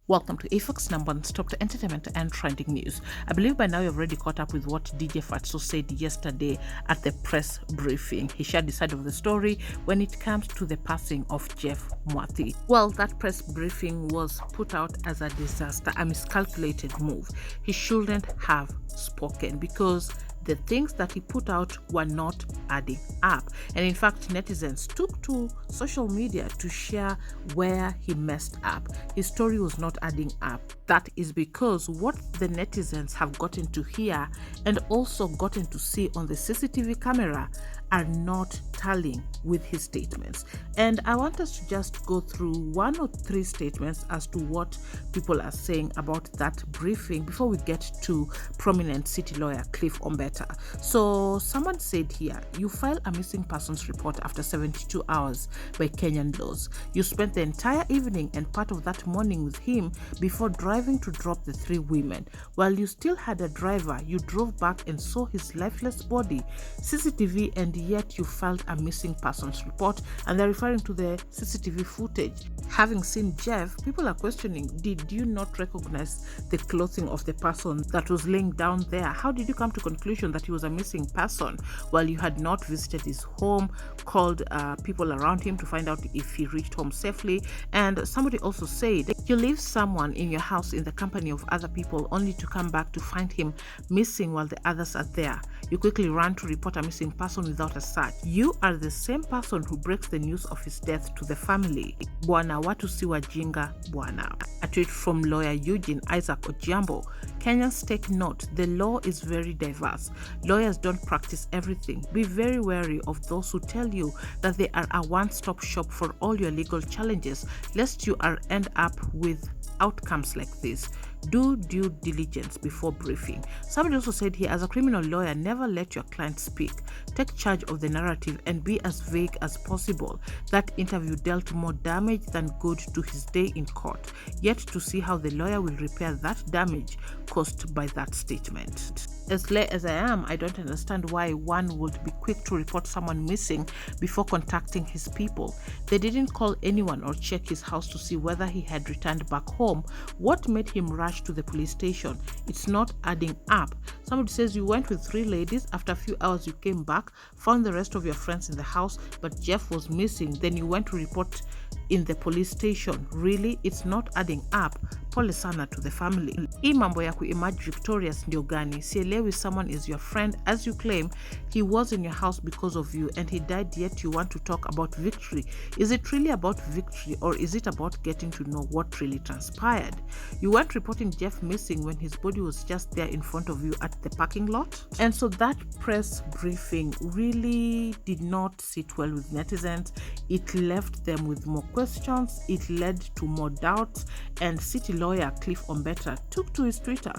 Welcome to AFOX number one stop to entertainment and trending news. I believe by now you've already caught up with what DJ Fatxo said yesterday at the press briefing. He shared the side of the story when it comes to the passing of Jeff Mwathi. Well, that press briefing was put out as a disaster, a miscalculated move. He shouldn't have spoken because the things that he put out were not adding up. And in fact, netizens took to social media to share where he messed up. His story was not adding up. That is because what the netizens have gotten to hear and also gotten to see on the CCTV camera are not tallying with his statements. And I want us to just go through one or three statements as to what people are saying about that briefing before we get to prominent city lawyer Cliff Ombeta. So someone said here, you file a missing persons report after 72 hours by Kenyan laws. You spent the entire evening and part of that morning with him before driving to drop the three women. While you still had a driver, you drove back and saw his lifeless body, CCTV, and yet you filed a missing persons report, and they're referring to the CCTV footage. Having seen Jeff, people are questioning, did you not recognize the clothing of the person that was laying down there? How did you come to conclusion that he was a missing person while you had not visited his home, called people around him to find out if he reached home safely? And somebody also said, you leave someone in your house in the company of other people only to come back to find him missing while the others are there. You quickly run to report a missing person without a search. You are the same person who breaks the news of his death to the family. Bwana watu si wajinga bwana. A tweet from lawyer Eugene Isaac Ojiambo. Kenyans, take note, the law is very diverse. Lawyers don't practice everything. Be very wary of those who tell you that they are a one-stop shop for all your legal challenges, lest you end up with outcomes like this. Do due diligence before briefing. Somebody also said here, as a criminal lawyer, never let your client speak. Take charge of the narrative and be as vague as possible. That interview dealt more damage than good to his day in court. Yet to see how the lawyer will repair that damage caused by that statement. As late as I am, I don't understand why one would be quick to report someone missing before contacting his people. They didn't call anyone or check his house to see whether he had returned back home. What made him rush to the police station? It's not adding up. Somebody says you went with three ladies. After a few hours, you came back, found the rest of your friends in the house, but Jeff was missing. Then you went to report in the police station. Really? It's not adding up. Pole sana to the family. Hii mambo ya kuemerge victorious ndio gani? Sielewi someone is your friend as you claim. He was in your house because of you and he died, yet you want to talk about victory. Is it really about victory or is it about getting to know what really transpired? You weren't reporting Jeff missing when his body was just there in front of you at the parking lot? And so that press briefing really did not sit well with netizens. It left them with more questions. It led to more doubts, and city lawyer Cliff Ombeta took to his Twitter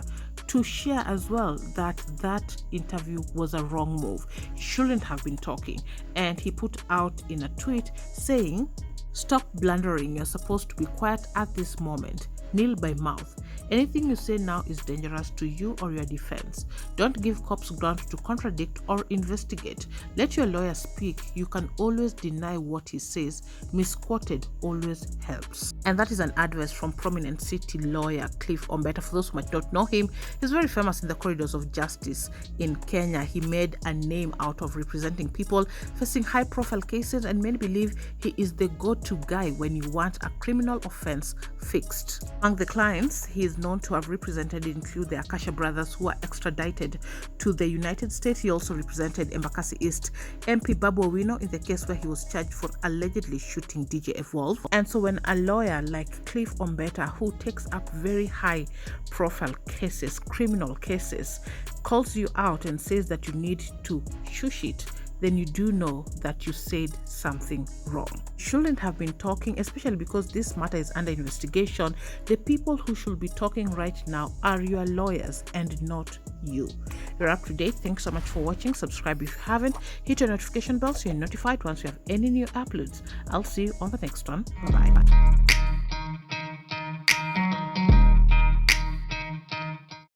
to share as well that that interview was a wrong move. He shouldn't have been talking, and he put out in a tweet saying, "Stop blundering, you're supposed to be quiet at this moment. Kneel by mouth. Anything you say now is dangerous to you or your defense. Don't give cops ground to contradict or investigate. Let your lawyer speak. You can always deny what he says. Misquoted always helps." And that is an advice from prominent city lawyer Cliff Ombeta. For those who might not know him, he's very famous in the corridors of justice in Kenya. He made a name out of representing people facing high-profile cases, and many believe he is the go-to guy when you want a criminal offense fixed. Among the clients he is known to have represented include the Akasha brothers, who are extradited to the United States. He also represented Embakasi East MP Babu Owino in the case where he was charged for allegedly shooting DJ Evolve. And so when a lawyer like Cliff Ombeta, who takes up very high profile cases, criminal cases, calls you out and says that you need to shush it, then you do know that you said something wrong. You shouldn't have been talking, especially because this matter is under investigation. The people who should be talking right now are your lawyers and not you. You're up to date. Thanks so much for watching. Subscribe if you haven't. Hit your notification bell so you're notified once we have any new uploads. I'll see you on the next one. Bye-bye.